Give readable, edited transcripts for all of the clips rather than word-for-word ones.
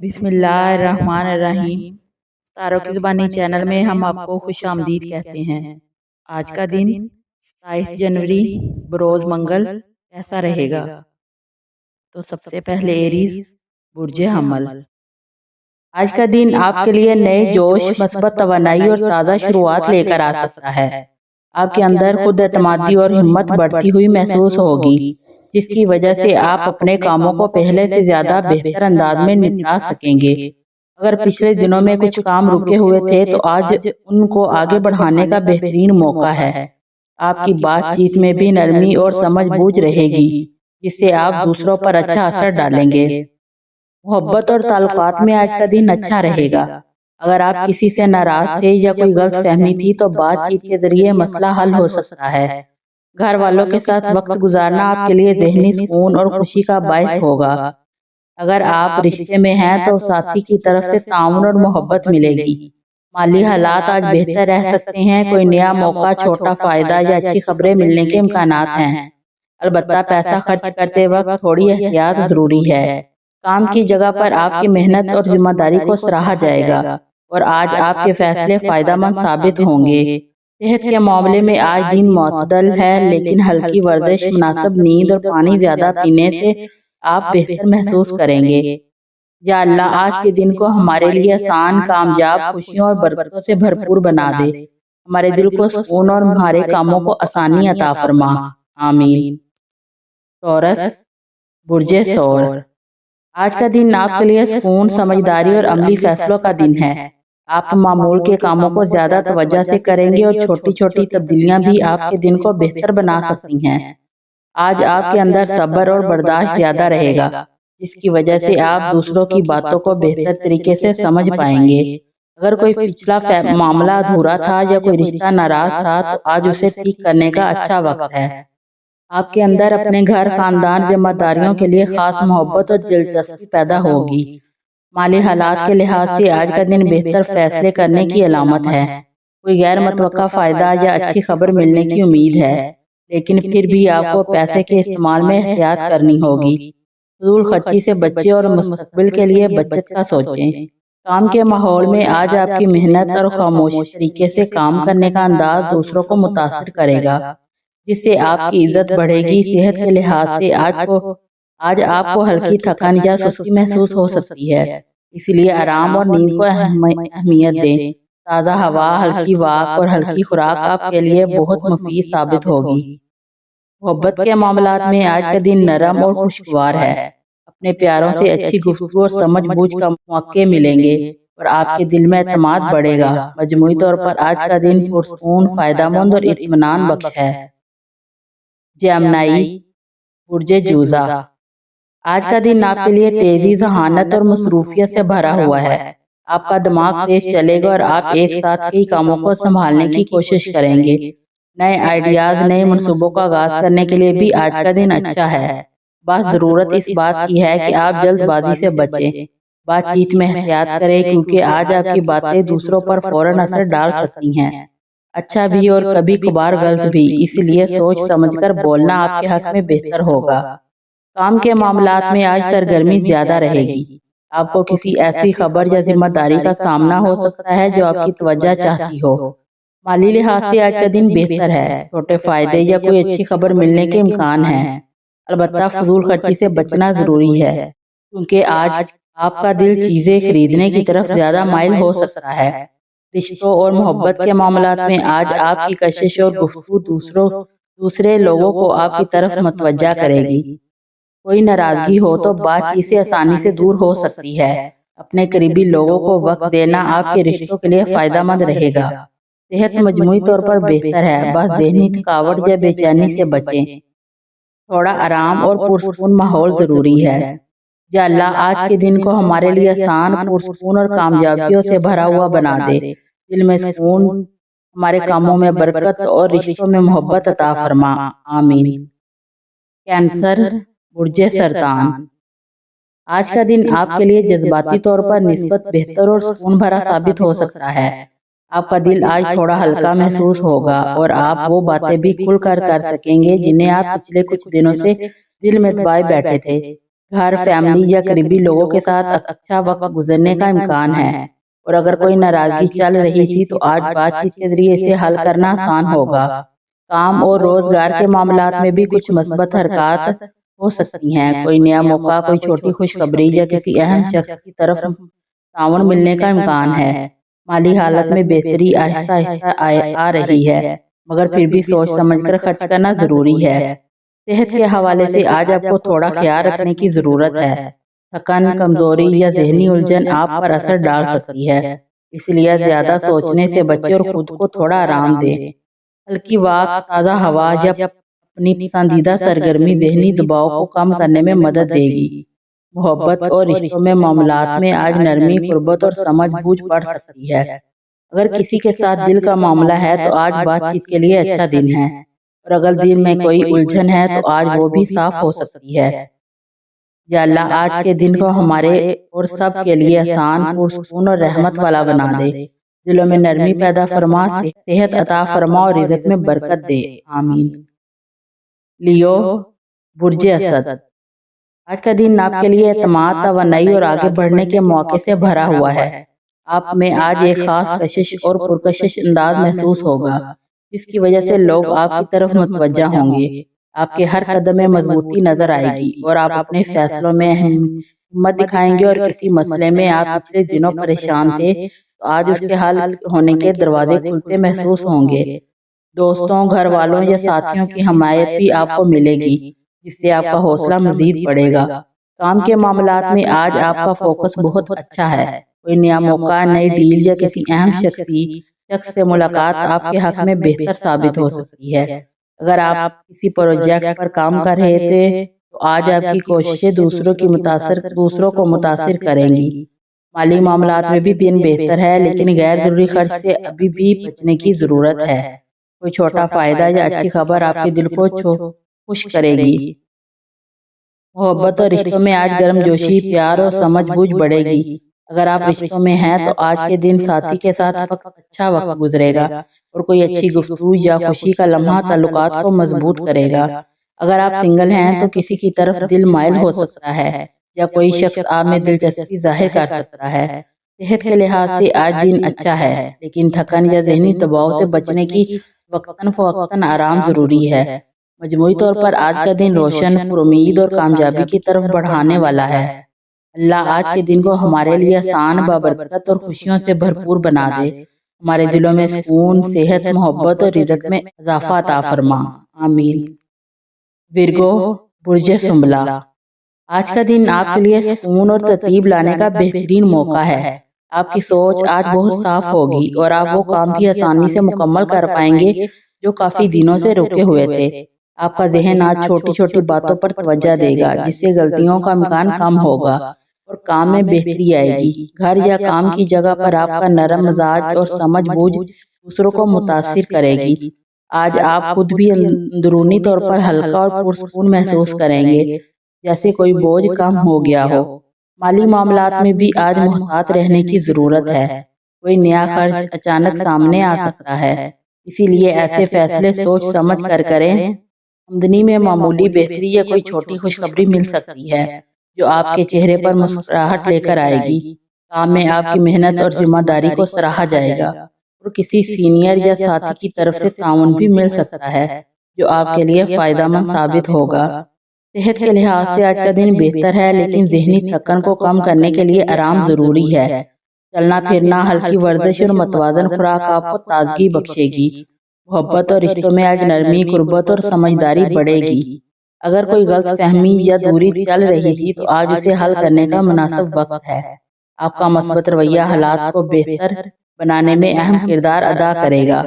بسم اللہ الرحمن الرحیم۔ تاروں کی زبانی چینل میں ہم آپ کو خوش آمدید کہتے ہیں۔ آج کا دن 27 جنوری بروز منگل کیسا رہے گا؟ تو سب سے پہلے ایریز برج حمل۔ آج کا دن آپ کے لیے نئے جوش، مثبت توانائی اور تازہ شروعات لے کر آ سکتا ہے۔ آپ کے اندر خود اعتمادی اور ہمت بڑھتی ہوئی محسوس ہوگی، جس کی وجہ سے آپ اپنے کاموں کو پہلے سے زیادہ بہتر انداز میں نپٹا سکیں گے۔ اگر پچھلے دنوں میں کچھ کام رکے ہوئے تھے تو آج ان کو آگے بڑھانے کا بہترین موقع ہے۔ آپ کی بات چیت میں بھی نرمی اور سمجھ بوجھ رہے گی، جس سے آپ دوسروں پر اچھا اثر ڈالیں گے۔ محبت اور تعلقات میں آج کا دن اچھا رہے گا۔ اگر آپ کسی سے ناراض تھے یا کوئی غلط فہمی تھی تو بات چیت کے ذریعے مسئلہ حل ہو سکتا ہے۔ گھر والوں کے ساتھ وقت گزارنا آپ کے لیے ذہنی سکون اور خوشی کا باعث ہوگا۔ اگر آپ رشتے میں ہیں تو ساتھی کی طرف سے تعاون اور محبت ملے گی۔ مالی حالات آج بہتر رہ سکتے ہیں۔ کوئی نیا موقع، چھوٹا فائدہ یا اچھی خبریں ملنے کے امکانات ہیں۔ البتہ پیسہ خرچ کرتے وقت تھوڑی احتیاط ضروری ہے۔ کام کی جگہ پر آپ کی محنت اور ذمہ داری کو سراہا جائے گا اور آج آپ کے فیصلے فائدہ مند ثابت ہوں گے۔ صحت کے معاملے میں آج دن معتدل ہے، لیکن ہلکی ورزش، مناسب نیند اور پانی زیادہ پینے سے آپ بہتر محسوس کریں گے۔ یا اللہ آج کے دن کو ہمارے لیے آسان، کامیاب، خوشیوں اور برکتوں سے بھرپور بنا دے۔ ہمارے دل کو سکون اور ہمارے کاموں کو آسانی عطا فرما۔ آمین۔ ٹورس، برج ثور۔ آج کا دن آپ کے لیے سکون، سمجھداری اور عملی فیصلوں کا دن ہے۔ آپ معمول کے کاموں کو زیادہ توجہ سے کریں گے اور چھوٹی چھوٹی تبدیلیاں بھی آپ کے دن کو بہتر بنا سکتی ہیں۔ آج آپ کے اندر صبر اور برداشت زیادہ رہے گا، جس کی وجہ سے آپ دوسروں کی باتوں کو بہتر طریقے سے سمجھ پائیں گے۔ اگر کوئی پچھلا معاملہ ادھورا تھا یا کوئی رشتہ ناراض تھا تو آج اسے ٹھیک کرنے کا اچھا وقت ہے۔ آپ کے اندر اپنے گھر، خاندان، ذمہ داریوں کے لیے خاص محبت اور دلچسپی پیدا ہوگی۔ مالی حالات کے لحاظ سے آج کا دن بہتر فیصلے کرنے کی علامت ہے۔ کوئی غیر متوقع فائدہ یا اچھی خبر ملنے کی امید ہے، لیکن پھر بھی آپ کو پیسے کے استعمال میں احتیاط کرنی ہوگی۔ فضول خرچی سے بچیں اور مستقبل کے لیے بچت کا سوچیں۔ کام کے ماحول میں آج آپ کی محنت اور خاموش طریقے سے کام کرنے کا انداز دوسروں کو متاثر کرے گا، جس سے آپ کی عزت بڑھے گی۔ صحت کے لحاظ سے آج آپ کو ہلکی تھکن یا سستی محسوس ہو سکتی ہے، اس لیے آرام اور نیند کو اہمیت دیں۔ تازہ ہوا، ہلکی واک اور ہلکی خوراک آپ کے لیے بہت مفید ثابت ہوگی۔ محبت کے معاملات میں آج کا دن نرم اور خوشگوار ہے۔ اپنے پیاروں سے اچھی گفتگو اور سمجھ بوجھ کا مواقع ملیں گے اور آپ کے دل میں اعتماد بڑھے گا۔ مجموعی طور پر آج کا دن پرسکون، فائدہ مند اور اطمینان بخش ہے۔ جیمنائی، برج جوزہ۔ آج کا دن آپ کے لیے تیزی، ذہانت اور مصروفیت سے بھرا ہوا ہے۔ آپ کا دماغ تیز چلے گا اور آپ ایک ساتھ کئی کاموں کو سنبھالنے کی کوشش کریں گے۔ نئے آئیڈیاز، نئے منصوبوں کا آغاز کرنے کے لیے بھی آج کا دن اچھا ہے۔ بس ضرورت اس بات کی ہے کہ آپ جلد بازی سے بچیں۔ بات چیت میں احتیاط کریں کیونکہ آج آپ کی باتیں دوسروں پر فوراً اثر ڈال سکتی ہیں۔ اچھا بھی اور کبھی کبھار غلط بھی، اس لیے سوچ سمجھ کر بولنا آپ کے حق میں بہتر ہوگا۔ کام کے معاملات میں آج سرگرمی زیادہ رہے گی۔ آپ کو کسی ایسی خبر یا ذمہ داری کا سامنا ہو سکتا ہے جو آپ کی توجہ چاہتی ہو۔ مالی لحاظ سے آج کا دن بہتر ہے۔ چھوٹے فائدے یا کوئی اچھی خبر ملنے کے امکان ہیں۔ البتہ فضول خرچی سے بچنا ضروری ہے، کیونکہ آج آپ کا دل چیزیں خریدنے کی طرف زیادہ مائل ہو سکتا ہے۔ رشتوں اور محبت کے معاملات میں آج آپ کی کشش اور گفتگو دوسرے لوگوں کو آپ کی طرف متوجہ کرے گی۔ کوئی ناراضگی ہو تو بات چیت سے آسانی سے دور ہو سکتی ہے۔ اپنے قریبی لوگوں کو وقت دینا آپ کے رشتوں کے لیے فائدہ مند رہے گا۔ صحت مجموعی طور پر بہتر ہے، بس ذہنی تھکاوٹ یا بے چینی سے بچیں۔ تھوڑا آرام اور پرسکون ماحول ضروری ہے۔ یا اللہ آج کے دن کو ہمارے لیے آسان، پرسکون اور کامیابیوں سے بھرا ہوا بنا دے۔ دل میں سکون، ہمارے کاموں میں برکت اور رشتوں میں محبت عطا فرما۔ آمین۔ کینسر، برج سرطان۔ آج کا دن آپ کے لیے جذباتی طور پر نسبت بہتر اور سکون بھرا ثابت ہو سکتا ہے۔ آپ کا دل آج تھوڑا ہلکا محسوس ہوگا اور آپ وہ باتیں بھی کھل کر سکیں گے جنہیں آپ پچھلے کچھ دنوں سے دل میں دبائے بیٹھے تھے۔ گھر، فیملی یا قریبی لوگوں کے ساتھ اچھا وقت گزرنے کا امکان ہے، اور اگر کوئی ناراضگی چل رہی تھی تو آج بات چیت کے ذریعے اسے حل کرنا آسان ہوگا۔ کام اور روزگار کے معاملات میں بھی کچھ مثبت حرکات ہو سکتی ہیں۔ کوئی نیا موقع، کوئی چھوٹی خوشخبری یا کسی اہم شخص کی طرف تعاون ملنے کا امکان ہے۔ مالی حالت میں بہتری آہستہ آہستہ آ رہی ہے، مگر پھر بھی سوچ سمجھ کر خرچ کرنا ضروری ہے۔ صحت کے حوالے سے آج آپ کو تھوڑا خیال رکھنے کی ضرورت ہے۔ تھکن، کمزوری یا ذہنی الجھن آپ پر اثر ڈال سکتی ہے، اس لیے زیادہ سوچنے سے بچیں اور خود کو تھوڑا آرام دیں۔ ہلکی واک، تازہ ہوا یا اپنی پسندیدہ سرگرمی ذہنی دباؤ کو کم کرنے میں مدد دے گی۔ محبت اور رشتوں میں معاملات میں آج نرمی، قربت اور سمجھ بوجھ بڑھ سکتی ہے۔ اگر کسی کے ساتھ دل کا معاملہ ہے تو آج بات چیت کے لیے اچھا دن ہے، اور اگر دل میں کوئی الجھن ہے تو آج وہ بھی صاف ہو سکتی ہے۔ یا اللہ آج کے دن کو ہمارے اور سب کے لیے آسان، پرسکون اور رحمت والا بنا دے۔ دلوں میں نرمی پیدا فرما، صحت عطا فرما اور رزق میں برکت دے، آمین۔ لیو، برج اسد۔ آج کا دن آپ کے لیے اعتماد، توانائی اور آگے بڑھنے کے موقع سے بھرا ہوا ہے۔ آپ میں آج ایک خاص کشش اور پرکشش انداز محسوس ہوگا، جس کی وجہ سے لوگ آپ کی طرف متوجہ ہوں گے۔ آپ کے ہر قدم میں مضبوطی نظر آئے گی، اور آپ اپنے فیصلوں میں ہمت دکھائیں گے۔ اور کسی مسئلے میں آپ پچھلے دنوں پریشان تھے تو آج اس کے حل ہونے کے دروازے کھلتے محسوس ہوں گے۔ دوستوں، گھر والوں یا ساتھیوں کی حمایت بھی آپ کو ملے گی، جس سے آپ کا حوصلہ مزید بڑھے گا۔ کام کے معاملات میں آج آپ کا فوکس بہت اچھا ہے۔ کوئی نیا موقع، نئی ڈیل یا کسی اہم شخص سے ملاقات آپ کے حق میں بہتر ثابت ہو سکتی ہے۔ اگر آپ کسی پروجیکٹ پر کام کر رہے تھے تو آج آپ کی کوششیں دوسروں کو متاثر کریں گی۔ مالی معاملات میں بھی دن بہتر ہے، لیکن غیر ضروری خرچ سے ابھی بھی بچنے کی ضرورت ہے۔ کوئی چھوٹا فائدہ یا اچھی خبر آپ کے دل کو خوش کرے گی۔ محبت اور رشتوں میں آج گرم جوشی، پیار اور سمجھ بوجھ بڑھے گی۔ اگر آپ رشتوں میں ہیں تو آج کے دن ساتھی کے ساتھ اچھا وقت گزرے گا، اور کوئی اچھی گفتگو یا خوشی کا لمحہ تعلقات کو مضبوط کرے گا۔ اگر آپ سنگل ہیں تو کسی کی طرف دل مائل ہو سکتا ہے، یا کوئی شخص آپ میں دلچسپی ظاہر کر سکتا ہے۔ صحت کے لحاظ سے آج دن اچھا ہے، لیکن تھکن یا ذہنی دباؤ سے بچنے کی وقتاً فوقتاً آرام ضروری ہے۔ مجموعی طور پر آج کا دن روشن، پر امید اور کامیابی کی طرف بڑھانے والا ہے۔ اللہ آج کے دن کو ہمارے لیے آسان، بابرکت اور خوشیوں سے بھرپور بنا دے۔ ہمارے دلوں میں سکون، صحت، محبت اور رزق میں اضافہ عطا فرما، آمین۔ ورگو، برج سنبلا۔ آج کا دن آپ کے لیے سکون اور ترتیب لانے کا بہترین موقع ہے۔ آپ کی سوچ آج بہت صاف ہوگی، اور آپ وہ کام بھی آسانی سے مکمل کر پائیں گے جو کافی دنوں سے رکے ہوئے تھے۔ آپ کا ذہن آج چھوٹی چھوٹی باتوں پر توجہ دے گا، جس سے غلطیوں کا امکان کم ہوگا اور کام میں بہتری آئے گی۔ گھر یا کام کی جگہ پر آپ کا نرم مزاج اور سمجھ بوجھ دوسروں کو متاثر کرے گی۔ آج آپ خود بھی اندرونی طور پر ہلکا اور پرسکون محسوس کریں گے، جیسے کوئی بوجھ کم ہو گیا ہو۔ مالی معاملات میں بھی آج محتاط رہنے کی ضرورت ہے۔ کوئی نیا خرچ اچانک سامنے آ سکتا ہے، اسی لیے ایسے فیصلے سوچ سمجھ کر کریں۔ آمدنی میں معمولی بہتری یا کوئی چھوٹی خوشخبری مل سکتی ہے، جو آپ کے چہرے پر مسکراہٹ لے کر آئے گی۔ کام میں آپ کی محنت اور ذمہ داری کو سراہا جائے گا، اور کسی سینئر یا ساتھی کی طرف سے تعاون بھی مل سکتا ہے، جو آپ کے لیے فائدہ مند ثابت ہوگا۔ صحت کے لحاظ سے آج کا دن بہتر ہے، لیکن ذہنی تھکن کو کم کرنے کے لیے آرام ضروری ہے۔ چلنا پھرنا، ہلکی ورزش اور متوازن خوراک آپ کو تازگی بخشے گی۔ محبت اور رشتوں میں آج نرمی، قربت اور سمجھداری بڑھے گی۔ اگر کوئی غلط فہمی یا دوری چل رہی تھی تو آج اسے حل کرنے کا مناسب وقت ہے۔ آپ کا مثبت رویہ حالات کو بہتر بنانے میں اہم کردار ادا کرے گا۔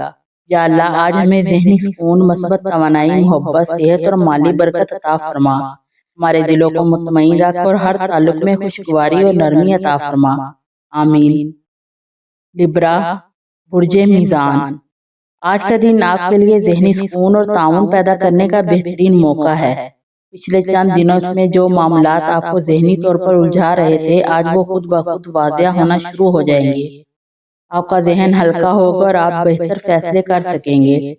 یا اللہ آج ہمیں ذہنی سکون، مثبت توانائی، محبت، صحت اور مالی برکت عطا فرما۔ ہمارے دلوں کو مطمئن رکھ اور ہر تعلق میں خوشگواری اور نرمی عطا فرما، آمین۔ لبرا، برج میزان۔ آج کا دن آپ کے لیے ذہنی سکون اور تعاون پیدا کرنے کا بہترین موقع ہے۔ پچھلے چند دنوں میں جو معاملات آپ کو ذہنی طور پر الجھا رہے تھے، آج وہ خود بخود واضح ہونا شروع ہو جائیں گے۔ آپ کا ذہن ہلکا ہوگا اور آپ بہتر فیصلے کر سکیں گے۔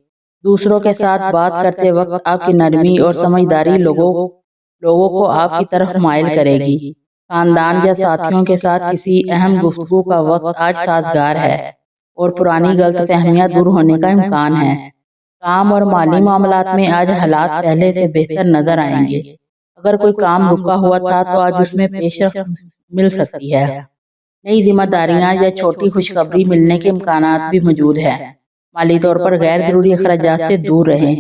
دوسروں کے ساتھ بات کرتے وقت آپ کی نرمی اور سمجھداری لوگوں لوگوں کو آپ کی طرف مائل کرے گی۔ خاندان یا ساتھیوں کے ساتھ کسی اہم گفتگو کا وقت آج سازگار ہے اور پرانی غلط فہمیاں دور ہونے کا امکان ہے۔ کام اور مالی معاملات میں آج حالات پہلے سے بہتر نظر آئیں گے۔ اگر کوئی کام رکا ہوا تھا تو آج اس میں پیش رفت مل سکتی ہے۔ نئی ذمہ داریاں یا چھوٹی خوشخبری ملنے کے امکانات بھی موجود ہیں۔ مالی طور پر غیر ضروری اخراجات سے دور رہیں۔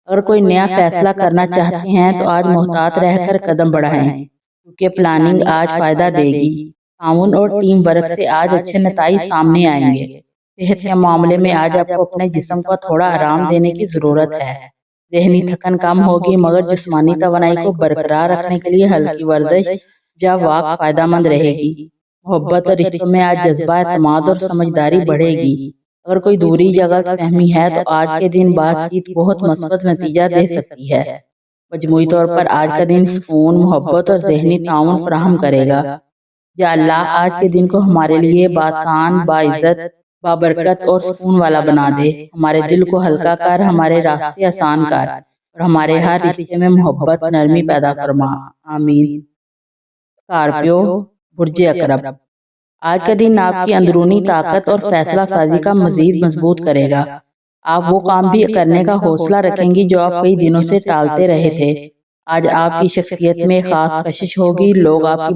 اگر کوئی نیا فیصلہ کرنا چاہتے ہیں تو آج محتاط رہ کر قدم بڑھائیں، کیونکہ پلاننگ آج فائدہ دے گی۔ تعاون اور ٹیم ورک سے آج اچھے نتائج سامنے آئیں گے۔ صحت کے معاملے میں آج آپ کو اپنے جسم کو تھوڑا آرام دینے کی ضرورت ہے۔ ذہنی تھکن کم ہوگی، مگر جسمانی توانائی کو برقرار رکھنے کے لیے ہلکی ورزش یا واک فائدہ مند رہے گی۔ محبت اور رشتوں میں آج جذبہ، اعتماد اور سمجھداری بڑھے گی۔ اگر کوئی دوری یا غلط فہمی ہے تو آج کے دن بات چیت بہت مثبت نتیجہ دے سکتی ہے۔ مجموعی طور پر آج کا دن سکون، محبت اور ذہنی تعاون فراہم کرے گا۔ یا اللہ آج کے دن کو ہمارے لیے بآسان، باعزت، بابرکت اور سکون والا بنا دے۔ ہمارے دل کو ہلکا کر، ہمارے راستے آسان کر اور ہمارے ہر رشتے میں محبت، نرمی پیدا فرما۔ آمین۔ اسکارپیو، برج اقرب، آج کا دن آپ کی اندرونی طاقت اور فیصلہ سازی کا مزید مضبوط کرے گا۔ آپ وہ کام بھی کرنے کا حوصلہ رکھیں گی جو آپ کئی دنوں سے ٹالتے رہے تھے۔ آج آپ کی شخصیت میں خاص کشش ہوگی، لوگ آپ کی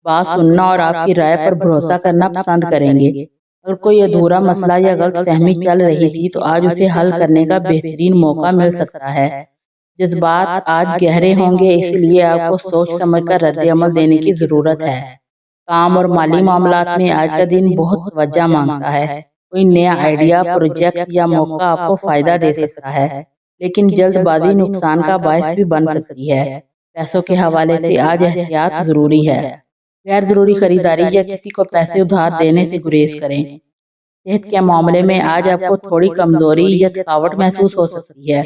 بات سننا اور آپ کی رائے پر بھروسہ کرنا پسند کریں گے۔ اگر کوئی ادھورا مسئلہ یا غلط فہمی چل رہی تھی تو آج اسے حل کرنے کا بہترین موقع مل سکتا ہے۔ جذبات آج گہرے ہوں گے، اس لیے آپ کو سوچ سمجھ کر رد عمل دینے کی ضرورت ہے۔ کام اور مالی معاملات میں آج کا دن بہت توجہ مانگتا ہے۔ کوئی نیا آئیڈیا، پروجیکٹ یا موقع آپ کو فائدہ دے سکتا ہے، لیکن جلد بازی نقصان کا باعث بھی بن سکتی ہے۔ پیسوں کے حوالے سے آج احتیاط ضروری ہے۔ غیر ضروری خریداری یا کسی کو پیسے ادھار دینے سے گریز کریں۔ صحت کے معاملے میں آج آپ کو تھوڑی کمزوری یا تھکاوٹ محسوس ہو سکتی ہے،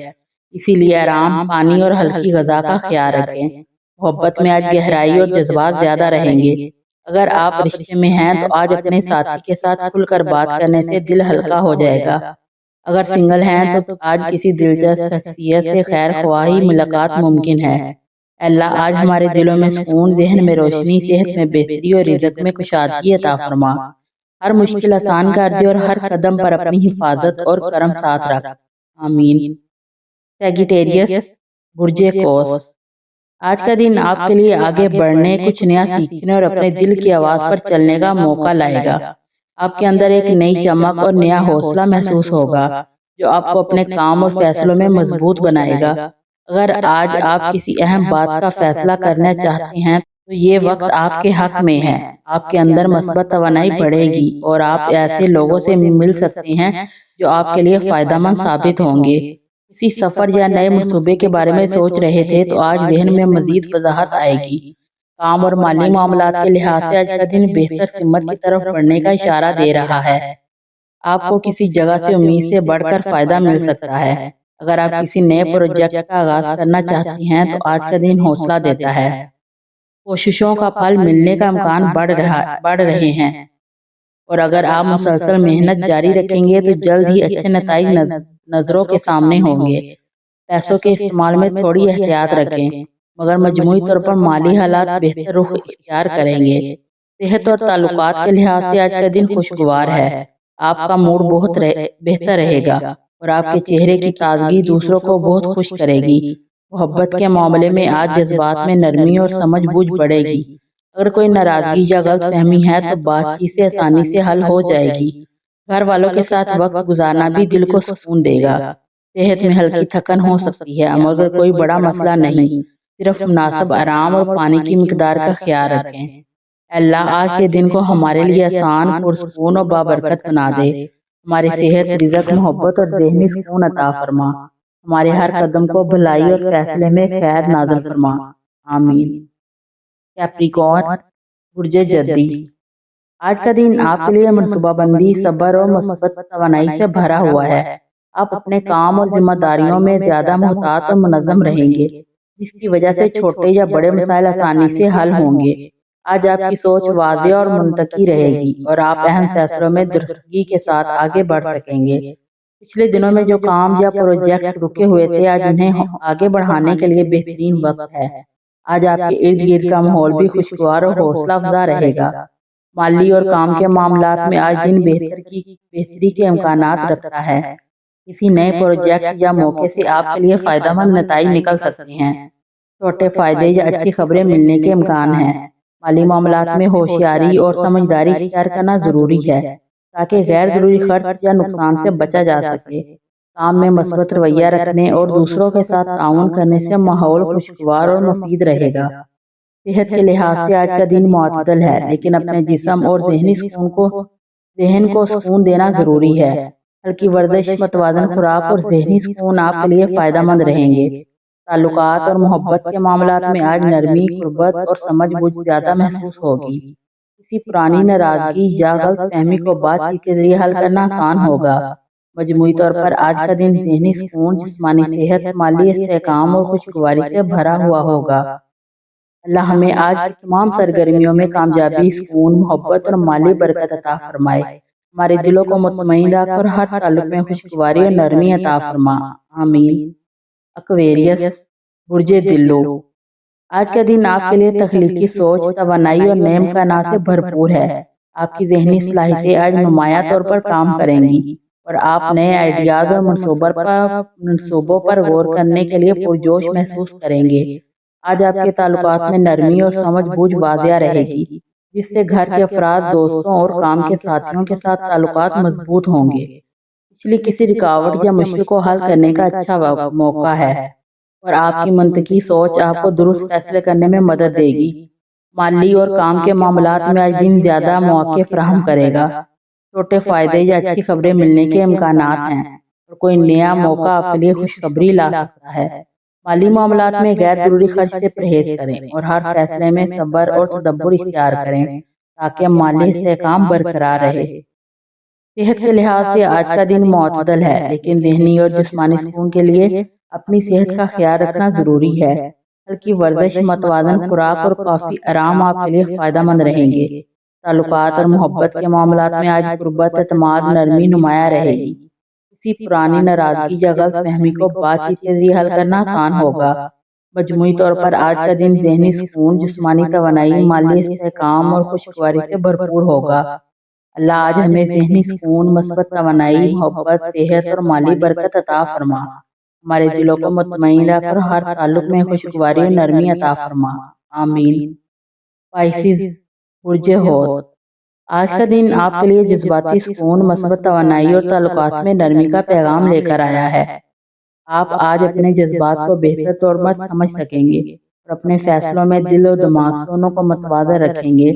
اسی لیے آرام، پانی اور ہلکی غذا کا خیال رکھیں۔ محبت میں آج گہرائی اور جذبات زیادہ رہیں گے۔ اگر آپ رشتے میں ہیں تو آج اپنے ساتھی کے ساتھ کھل کر بات کرنے سے دل ہلکا ہو جائے گا۔ اگر سنگل ہیں تو آج کسی دلچسپ شخصیت سے خیر خواہی ملاقات ممکن ہے۔ اللہ آج ہمارے دلوں میں سکون، ذہن میں روشنی، صحت میں بہتری اور رزق میں کشادگی عطا فرما۔ ہر مشکل آسان کر دے اور ہر قدم پر اپنی حفاظت اور کرم ساتھ رکھ۔ آمین۔ سیگیٹیریس، برج قوس، آج کا دن آپ کے لیے آگے بڑھنے، کچھ نیا سیکھنے اور اپنے دل کی آواز پر چلنے کا موقع لائے گا۔ آپ کے اندر ایک نئی چمک اور نیا حوصلہ محسوس ہوگا جو آپ کو اپنے کام اور فیصلوں میں مضبوط بنائے گا۔ اگر آج آپ کسی اہم بات کا فیصلہ کرنا چاہتے ہیں تو یہ وقت آپ کے حق میں ہے۔ آپ کے اندر مثبت توانائی بڑھے گی اور آپ ایسے لوگوں سے مل سکتے ہیں جو آپ کے لیے فائدہ مند ثابت ہوں گے۔ کسی سفر یا نئے منصوبے کے بارے میں سوچ رہے تھے تو آج ذہن میں مزید وضاحت آئے گی۔ کام اور مالی معاملات کے لحاظ سے آج کا دن بہتر سمت کی طرف بڑھنے کا اشارہ دے رہا ہے۔ آپ کو کسی جگہ سے امید سے بڑھ کر فائدہ مل سکتا ہے۔ اگر آپ کسی نئے پروجیکٹ کا آغاز کرنا چاہتے ہیں تو آج کا دن حوصلہ دیتا ہے۔ کوششوں کا پھل ملنے کا امکان بڑھ رہے ہیں اور اگر آپ مسلسل محنت جاری رکھیں گے تو جلد ہی اچھے نتائج نظروں کے سامنے ہوں گے۔ پیسوں کے استعمال میں تھوڑی احتیاط رکھیں، مگر مجموعی طور پر مالی حالات بہتر رخ اختیار کریں گے۔ صحت اور تعلقات کے لحاظ سے آج کا دن خوشگوار ہے۔ آپ کا موڈ بہت بہتر رہے گا اور آپ کے چہرے کی تازگی دوسروں کو بہت خوش کرے گی۔ محبت کے معاملے میں آج جذبات میں نرمی اور سمجھ بوجھ بڑھے گی۔ اگر کوئی ناراضگی یا غلط فہمی ہے تو بات چیت سے آسانی سے حل ہو جائے گی۔ گھر والوں کے ساتھ وقت گزارنا بھی دل کو سکون دے گا۔ صحت میں ہلکی تھکن ہو سکتی ہے، مگر کوئی بڑا مسئلہ نہیں، صرف مناسب آرام اور پانی کی مقدار کا خیال رکھیں۔ اللہ آج کے دن کو ہمارے لیے آسان، پرسکون اور بابرکت بنا دے۔ ہماری صحت، رزق، محبت اور ذہنی سکون عطا فرما۔ ہمارے ہر قدم کو بھلائی اور فیصلے میں خیر نازل فرما۔ آمین۔ کیپریکارن، برج جدی، آج کا دن آپ کے لیے منصوبہ بندی، صبر اور مثبت توانائی سے بھرا ہوا ہے۔ آپ اپنے کام اور ذمہ داریوں میں زیادہ محتاط اور منظم رہیں گے، جس کی وجہ سے چھوٹے یا بڑے مسائل آسانی سے حل ہوں گے۔ آج آپ کی سوچ واضح اور منطقی رہے گی اور آپ اہم فیصلوں میں درستگی کے ساتھ آگے بڑھ سکیں گے۔ پچھلے دنوں میں جو کام یا پروجیکٹ رکے ہوئے تھے، آج انہیں آگے بڑھانے کے لیے بہترین وقت ہے۔ آج آپ کے ارد گرد کا ماحول بھی خوشگوار اور حوصلہ افزا رہے گا۔ مالی اور کام کے معاملات میں آج دن بہتری کے امکانات رکھتا ہے۔ کسی نئے پروجیکٹ یا موقع سے آپ کے لیے فائدہ مند نتائج نکل سکتے ہیں۔ چھوٹے فائدے یا اچھی خبریں ملنے کے امکان ہیں۔ مالی معاملات میں ہوشیاری اور سمجھداری اختیار کرنا ضروری ہے تاکہ غیر ضروری خرچ یا نقصان سے بچا جا سکے۔ کام میں مثبت رویہ رکھنے اور دوسروں کے ساتھ تعاون کرنے سے ماحول خوشگوار اور مفید رہے گا۔ صحت کے لحاظ سے آج کا دن معتدل ہے، لیکن اپنے جسم اور ذہن کو سکون دینا ضروری ہے۔ ہلکی ورزش، متوازن خوراک اور ذہنی سکون آپ کے لیے فائدہ مند رہیں گے۔ تعلقات اور محبت کے معاملات میں آج نرمی، قربت اور سمجھ بوجھ زیادہ محسوس ہوگی۔ کسی پرانی ناراضگی یا غلط فہمی کو بات چیت کے ذریعے حل کرنا آسان ہوگا۔ مجموعی طور پر آج کا دن ذہنی سکون، جسمانی صحت، مالی استحکام اور خوشگواری سے بھرا ہوا ہوگا۔ اللہ ہمیں آج کی تمام سرگرمیوں میں کامیابی، سکون، محبت اور مالی برکت عطا فرمائے۔ ہمارے دلوں کو مطمئن رکھ اور ہر تعلق میں خوشگواری اور نرمی عطا فرما۔ آمین۔ ایکویریس، برج دلو، آج کا دن آپ کے لیے تخلیقی سوچ، توانائی اور نئے امکانات سے بھرپور ہے۔ آپ کی ذہنی صلاحیتیں آج نمایاں طور پر کام کریں گی اور آپ نئے آئیڈیاز اور منصوبوں پر غور کرنے کے لیے پرجوش محسوس کریں گے۔ آج آپ کے تعلقات میں نرمی اور سمجھ بوجھ واضح رہے گی، جس سے گھر کے افراد، دوستوں اور کام کے ساتھیوں کے ساتھ تعلقات مضبوط ہوں گے۔ پچھلی کسی رکاوٹ یا مشکل کو حل کرنے کا اچھا موقع ہے اور آپ کی منطقی سوچ آپ کو درست فیصلے کرنے میں مدد دے گی۔ مالی اور کام کے معاملات میں آج دن زیادہ مواقع فراہم کرے گا۔ چھوٹے فائدے یا اچھی خبریں ملنے کے امکانات ہیں اور کوئی نیا موقع آپ کے لیے خوشخبری لا سکتا ہے۔ مالی معاملات میں غیر ضروری خرچ سے پرہیز کریں اور ہر فیصلے میں صبر اور تدبر اختیار کریں تاکہ مالی استحکام برقرار رہے۔ صحت کے لحاظ سے آج کا دن معتدل ہے، لیکن ذہنی اور جسمانی سکون کے لیے اپنی صحت کا خیال رکھنا ضروری ہے۔ ہلکی ورزش، متوازن خوراک اور کافی آرام آپ کے لیے فائدہ مند رہیں گے۔ تعلقات اور محبت کے معاملات میں آج قربت، اعتماد، نرمی نمایاں رہے گی۔ کسی پرانی ناراضگی یا غلط فہمی کو بات چیت کے ذریعے حل کرنا آسان ہوگا۔ مجموعی طور پر آج کا دن ذہنی سکون، جسمانی توانائی، مالی استحکام اور خوشگواری سے بھرپور ہوگا۔ اللہ آج ہمیں ذہنی سکون، مثبت توانائی، محبت، صحت اور مالی برکت عطا فرما۔ ہمارے دلوں کو مطمئن رکھ اور ہر تعلق میں خوشگواری اور نرمی عطا فرما۔ آمین۔ پائسیز، برج حوت، آج کا دن آپ کے لیے جذباتی سکون، مثبت توانائی اور تعلقات میں نرمی کا پیغام لے کر آیا ہے۔ آپ آج اپنے جذبات کو بہتر طور پر سمجھ سکیں گے اور اپنے فیصلوں میں دل و دماغ دونوں کو متوازن رکھیں گے۔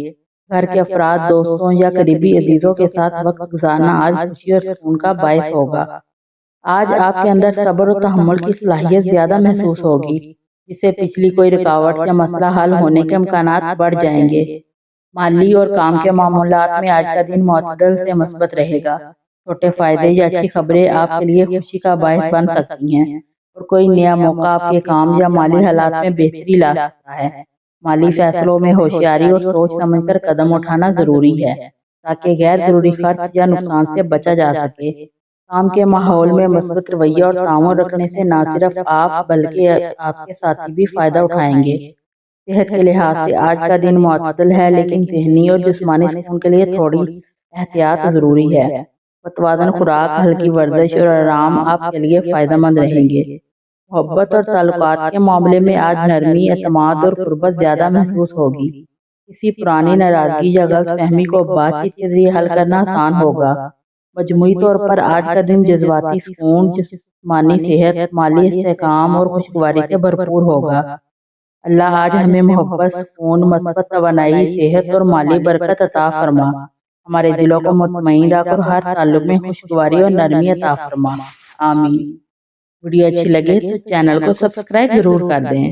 گھر کے افراد، دوستوں یا قریبی عزیزوں کے ساتھ وقت گزارنا آج خوشی اور سکون کا باعث ہوگا۔ آج آپ کے اندر صبر و تحمل کی صلاحیت زیادہ محسوس ہوگی، جس سے پچھلی کوئی رکاوٹ یا مسئلہ حل ہونے کے امکانات بڑھ جائیں گے۔ مالی اور کام کے معاملات میں آج کا دن معتدل سے مثبت رہے گا۔ چھوٹے فائدے یا اچھی خبریں آپ کے لیے خوشی کا باعث بن سکتی ہیں اور کوئی نیا موقع آپ کے کام یا مالی حالات میں بہتری لا سکتا ہے۔ مالی فیصلوں میں ہوشیاری اور سوچ سمجھ کر قدم اٹھانا ضروری ہے تاکہ غیر ضروری خرچ یا نقصان سے بچا جا سکے۔ کام کے ماحول میں مثبت رویہ اور تعاون رکھنے سے نہ صرف آپ بلکہ آپ کے ساتھی بھی فائدہ اٹھائیں گے۔ صحت کے لحاظ سے آج کا دن معتدل ہے، لیکن ذہنی اور جسمانی سکون کے لیے تھوڑی احتیاط ضروری ہے۔ متوازن خوراک، ہلکی ورزش اور آرام آپ کے لیے فائدہ مند رہیں گے۔ محبت اور تعلقات کے معاملے میں آج نرمی، اعتماد اور قربت زیادہ محسوس ہوگی۔ کسی پرانی ناراضگی یا غلط فہمی کو بات چیت کے ذریعے حل کرنا آسان ہوگا۔ مجموعی طور پر آج کا دن جذباتی سکون، جسمانی صحت، مالی استحکام اور خوشگواری سے بھرپور ہوگا۔ اللہ آج ہمیں محبت، سکون، مثبت توانائی، صحت اور مالی برکت عطا فرما۔ ہمارے دلوں کو مطمئن رکھ اور ہر تعلق میں خوشگواری اور نرمی عطا فرما۔ آمین۔ ویڈیو اچھی لگے تو چینل کو سبسکرائب ضرور کر دیں۔